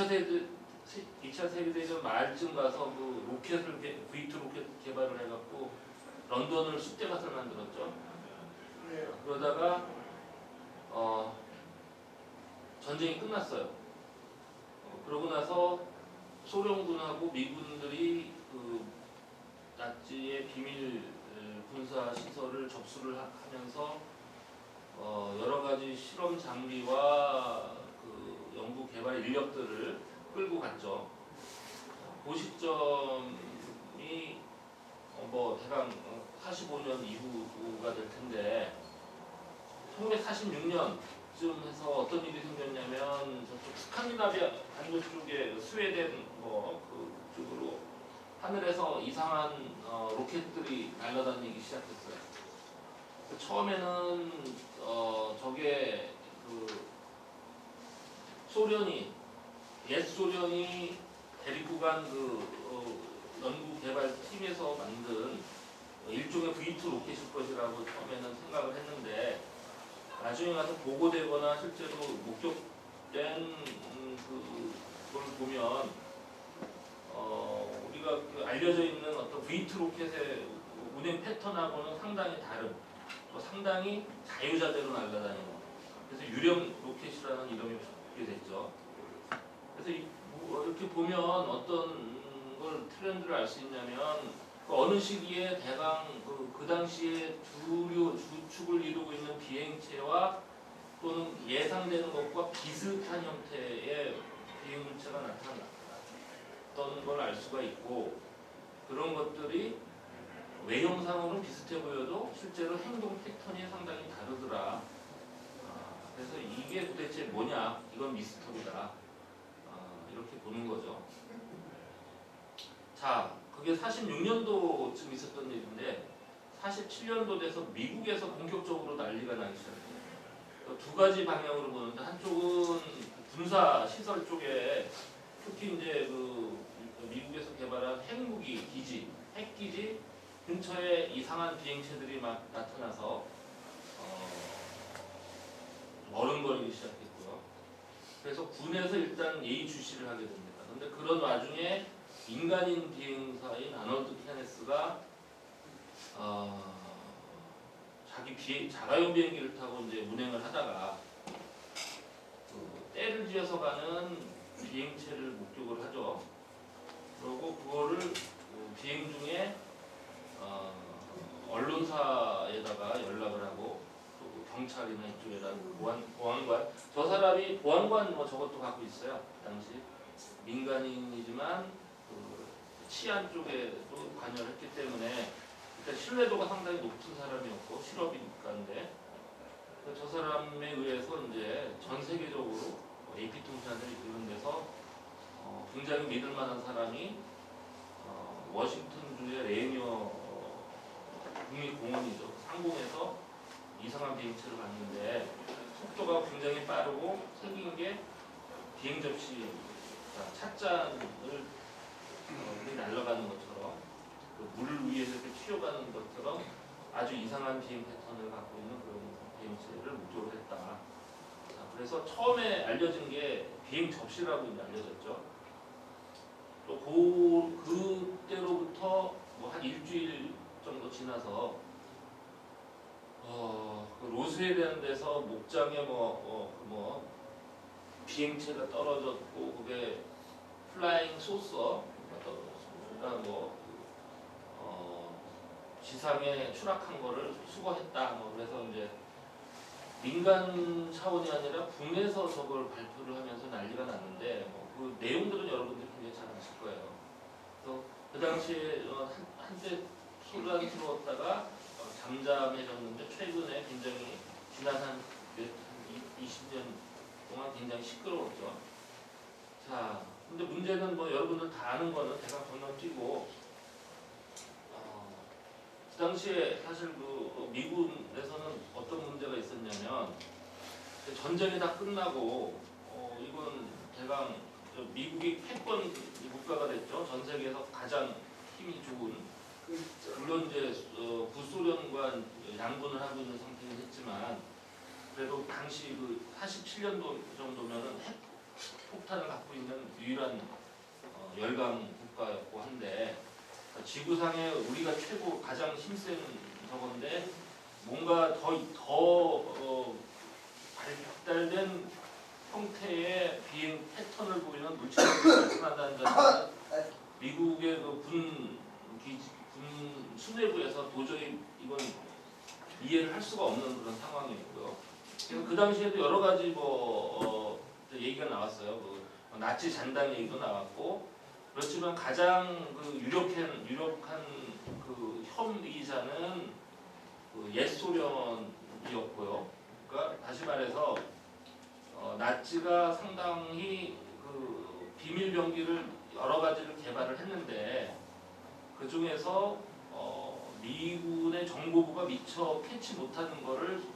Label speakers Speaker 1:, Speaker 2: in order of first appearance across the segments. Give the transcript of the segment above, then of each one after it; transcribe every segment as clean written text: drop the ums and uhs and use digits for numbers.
Speaker 1: 2차 세계대전 말쯤 가서 그 로켓을 V2 로켓 개발을 해갖고 런던을 쑥대밭을 만들었죠. 그러다가 전쟁이 끝났어요. 그러고 나서 소련군하고 미군들이 그 나치의 비밀 군사 시설을 접수를 하면서 여러 가지 실험 장비와 그 연구 개발 인력들을 끌고 갔죠. 그 시점이 뭐 대강 45년 이후가 될 텐데 1946년쯤 해서 어떤 일이 생겼냐면 저쪽 스칸디나비아 반도 쪽에 스웨덴 뭐 그쪽으로 하늘에서 이상한 로켓들이 날아다니기 시작했어요. 처음에는 저게 그 옛 소련이 데리고 간 그 연구 개발 팀에서 만든 일종의 V2 로켓일 것이라고 처음에는 생각을 했는데 나중에 가서 보고되거나 실제로 목격된 그걸 보면 우리가 그 알려져 있는 어떤 V2 로켓의 운행 패턴하고는 상당히 다른, 상당히 자유자재로 날아다니는, 그래서 유령 로켓이라는 이름이 붙게 됐죠. 그래서 이렇게 보면 어떤 걸 트렌드를 알 수 있냐면 그 어느 시기에 대강 그 당시에 주축을 이루고 있는 비행체와 또는 예상되는 것과 비슷한 형태의 비행물체가 나타났던 걸 알 수가 있고, 그런 것들이 외형상으로는 비슷해 보여도 실제로 행동 패턴이 상당히 다르더라. 그래서 이게 도대체 뭐냐, 이건 미스터리다, 이렇게 보는 거죠. 자, 그게 46년도쯤 있었던 일인데 47년도 돼서 미국에서 본격적으로 난리가 나기 시작해요. 두 가지 방향으로 보는데, 한쪽은 군사 시설 쪽에 특히 이제 그 미국에서 개발한 핵무기 기지, 핵기지 근처에 이상한 비행체들이 막 나타나서 어른거리기 시작했고요. 그래서 군에서 일단 예의주시를 하게 됩니다. 그런데 그런 와중에 민간인 비행사인 아놀드 케네스가 자기 자가용 비행기를 타고 이제 운행을 하다가 때를 지어서 가는 비행체를 목격을 하죠. 그리고 그거를 비행 중에 언론사에다가 연락을 하고, 또 경찰이나 이쪽에다 보안관, 저 사람이 보안관 뭐 저것도 갖고 있어요. 당시 민간인이지만 그 치안 쪽에도 관여를 했기 때문에 일단 신뢰도가 상당히 높은 사람이었고 실업인가인데, 저 사람에 의해서 이제 전 세계적으로 AP 통신을 이런 데서 굉장히 믿을 만한 사람이 워싱턴주의 레이니어 국립공원이죠. 상공에서 이상한 비행체를 봤는데 속도가 굉장히 빠르고 생긴 게 비행 접시 찻잔을 날아가는 것처럼, 그 물 위에서 이렇게 튀어가는 것처럼 아주 이상한 비행 패턴을 갖고 있는 그런 비행체를 목격을 했다. 자, 그래서 처음에 알려진 게 비행 접시라고 이제 알려졌죠. 또 그때로부터 뭐 한 일주일 정도 지나서 그 로스웰이라는 데서 목장에 비행체가 떨어졌고 그게 플라잉 소서, 그러니까 지상에 추락한 거를 수거했다. 그래서 이제 민간 차원이 아니라 국내에서 저걸 발표를 하면서 난리가 났는데, 그 내용들은 여러분들이 굉장히 잘 아실 거예요. 그래서 그 당시에 한때 소란스러웠다가 잠잠해졌는데 최근에 굉장히 지난 한 20년 동안 굉장히 시끄러웠죠. 자, 근데 문제는 뭐 여러분들 다 아는 거는 제가 건너뛰고, 그 당시에 사실 그 미군에서는 어떤 문제가 있었냐면, 전쟁이 다 끝나고 이건 대강 미국이 패권 국가가 됐죠. 전 세계에서 가장 힘이 좋은, 물론 이제 구소련과 양분을 하고 있는 상태긴 했지만, 그래도 당시 그 47년도 정도면은 핵 폭탄을 갖고 있는 유일한 열강 국가였고 한데 지구상에 우리가 최고 가장 힘센 저건데 뭔가 더 발달된 형태의 비행 패턴을 보이는 물체들이 나타난다는 것은 미국의 그 군 수뇌부에서 도저히 이건 이해를 할 수가 없는 그런 상황이었고요. 그래서 그 당시에도 여러 가지 얘기가 나왔어요. 그 나치 잔당 얘기도 나왔고 그렇지만 가장 그 유력한 그 혐의자는 그 옛 소련이었고요. 그러니까 다시 말해서 나치가 상당히 그 비밀 병기를 여러 가지를 개발을 했는데 그 중에서 미군의 정보부가 미처 캐치 못하는 거를 그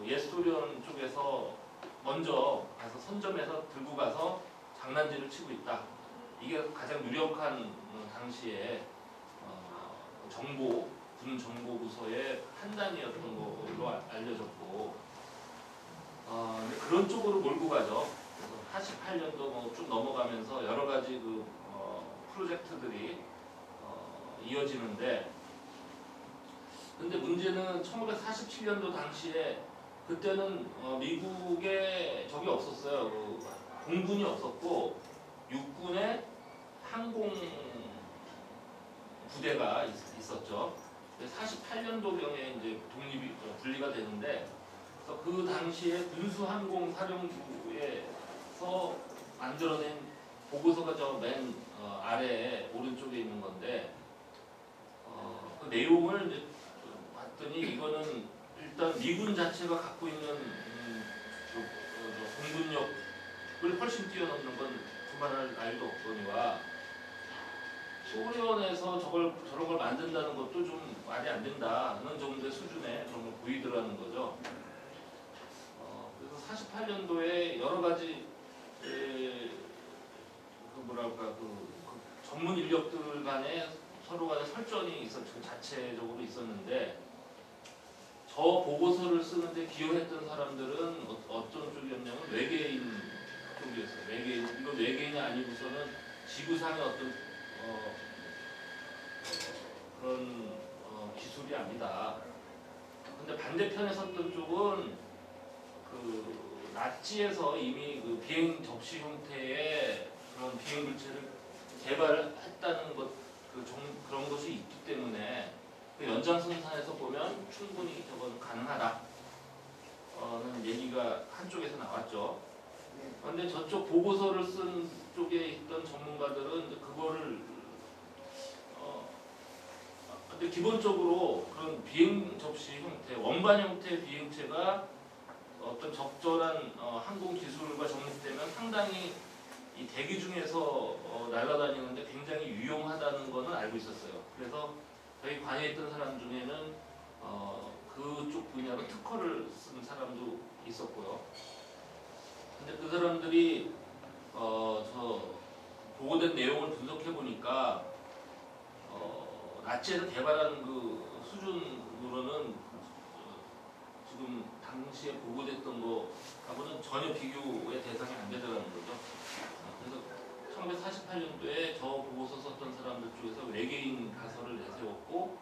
Speaker 1: 옛 소련 쪽에서 먼저 가서 선점해서 들고 가서 장난질을 치고 있다. 이게 가장 유력한 당시에 군 정보부서의 판단이었던 걸로 알려졌고 근데 그런 쪽으로 몰고 가죠. 그래서 48년도 쭉 넘어가면서 여러 가지 그 프로젝트들이 이어지는데 근데 문제는 1947년도 당시에 그때는 미국에 적이 없었어요. 그 공군이 없었고 육군의 항공 부대가 있었죠. 48년도경에 이제 독립이 분리가 되는데 그래서 그 당시에 군수항공사령부에서 만들어낸 보고서가 저 맨 아래 오른쪽에 있는 건데 그 내용을 이제 봤더니 이거는 일단 미군 자체가 갖고 있는 공군력을 훨씬 뛰어넘는 건 그만할 나위도 없거니와 소련에서 저런 걸 만든다는 것도 좀 말이 안 된다는 정도의 수준의 그런 걸 보이더라는 거죠. 그래서 48년도에 여러 가지 그 전문 인력들 간에 서로 간에 설전이 자체적으로 있었는데 저 보고서를 쓰는데 기여했던 사람들은 어떤 쪽이었냐면 외계인 쪽이었어요. 이건 외계인이 아니고서는 지구상의 어떤 그런 기술이 아니다. 근데 반대편에 섰던 쪽은 그 나치에서 이미 그 비행 접시 형태의 그런 비행 물체를 개발했다는 그런 것이 있기 때문에 그 연장선상에서 보면 충분히 저건 가능하다는 얘기가 한쪽에서 나왔죠. 그런데 저쪽 보고서를 쓴 쪽에 있던 전문가들은 그거를 근데 기본적으로 그런 비행 접시 형태, 원반 형태의 비행체가 어떤 적절한 항공 기술과 접목되면 상당히 이 대기 중에서 날아다니는데 굉장히 유용하다는 거는 알고 있었어요. 그래서 저희 관여에 있던 사람 중에는 그쪽 분야로 특허를 쓴 사람도 있었고요. 근데 그 사람들이 저 보고된 내용을 분석해 보니까 나치에서 개발한 그 수준으로는 지금 당시에 보고됐던 거하고는 전혀 비교의 대상이 안 되더라는 거죠. 그래서 1948년도에 저 보고서 썼던 사람들 중에서 외계인 가설을 내세웠고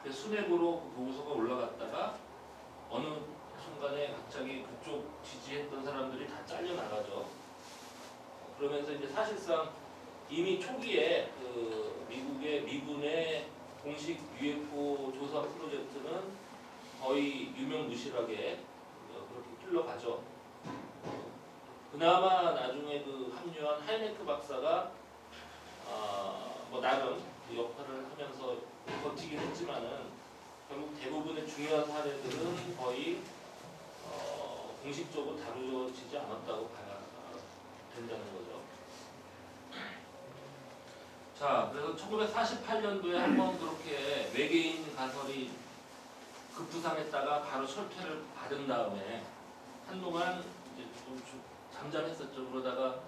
Speaker 1: 수뇌부로 그 보고서가 올라갔다가 어느 순간에 갑자기 그쪽 지지했던 사람들이 다 잘려나가죠. 그러면서 이제 사실상 이미 초기에 그 미군의 공식 UFO 조사 프로젝트는 거의 유명무실하게 그렇게 흘러가죠. 그나마 나중에 그 합류한 하이네크 박사가 나름 그 역할을 하면서 버티긴 했지만은 결국 대부분의 중요한 사례들은 거의 공식적으로 다루어지지 않았다고 봐야 된다는 거죠. 자, 그래서 1948년도에 한번 그렇게 외계인 가설이 급부상했다가 바로 철퇴를 받은 다음에 한동안 이제 좀 잠잠했었죠. 그러다가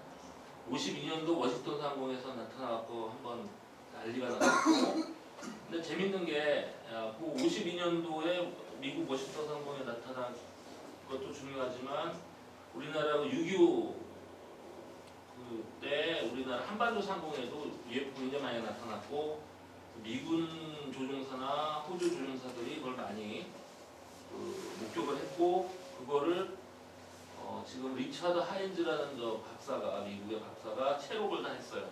Speaker 1: 52년도 워싱턴 상공에서 나타나고 한번 난리가 났고, 근데 재밌는 게 그 52년도에 미국 워싱턴 상공에 나타난 것도 중요하지만 우리나라 6.25 그때 우리나라 한반도 상공에도 UFO 굉장히 많이 나타났고 미군 조종사나 호주 조종사들이 그걸 많이 목격을 했고 그거를 지금 리차드 하인즈라는 저 박사가 미국의 박사가 채록을 다 했어요.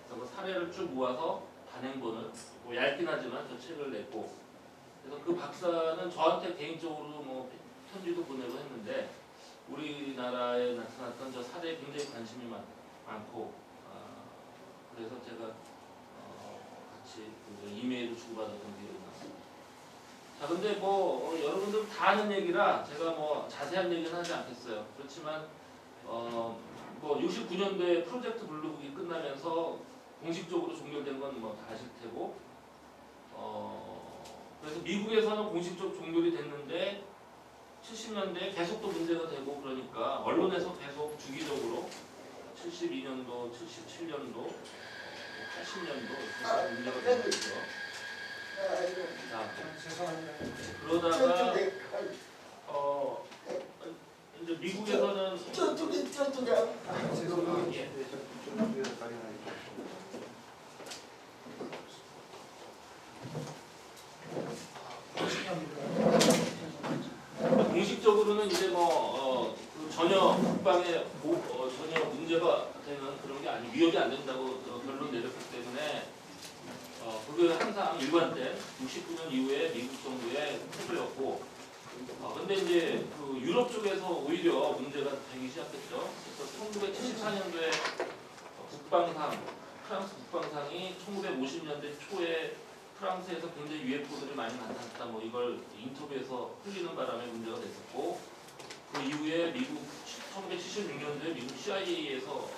Speaker 1: 그래서 그 사례를 쭉 모아서 단행본을 뭐 얇긴 하지만 저 책을 냈고 그래서 그 박사는 저한테 개인적으로 뭐 편지도 보내고 했는데 우리나라에 나타났던 저 사례에 굉장히 관심이 많고 그래서 제가 같이 그 이메일을 주고받았던 기억이 났습니다. 자, 근데 뭐 여러분들 다 아는 얘기라 제가 뭐 자세한 얘기는 하지 않겠어요. 그렇지만 뭐 69년도에 프로젝트 블루북이 끝나면서 공식적으로 종결된 건 뭐 다 아실 테고 그래서 미국에서는 공식적 종결이 됐는데 70년대에 계속 또 문제가 되고 그러니까 언론에서 계속 주기적으로 72년도, 77년도, 80년도 이렇게 문제가 되고 있죠. 자, 그러다가 이제 미국에서는 공식적으로는 이제 전혀 국방에 전혀 문제가 되는 그런 게 아니 위협이 안 된다고 결론 내렸기 때문에 그게 항상 일관된 69년 이후에 미국 정부의 태도였고 근데 이제 그 유럽 쪽에서 오히려 문제가 되기 시작했죠. 그래서 1974년도에 프랑스 국방상이 1950년대 초에 프랑스에서 굉장히 UFO들이 많이 나타났다. 뭐 이걸 인터뷰에서 흘리는 바람에 문제가 됐었고 그 이후에 미국 1976년도에 미국 CIA에서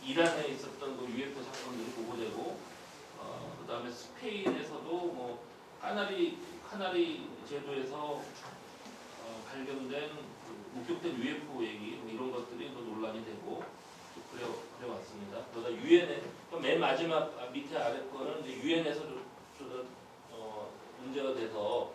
Speaker 1: 이란에 있었던 그 UFO 사건들이 보고되고 그 다음에 스페인에서도 뭐 카나리 제도에서 발견된 목격된 UFO 얘기 뭐 이런 것들이 또 논란이 되고 그래 왔습니다. 그러다 유엔에 맨 마지막 밑에 아래 거는 이제 유엔에서 문제가 돼서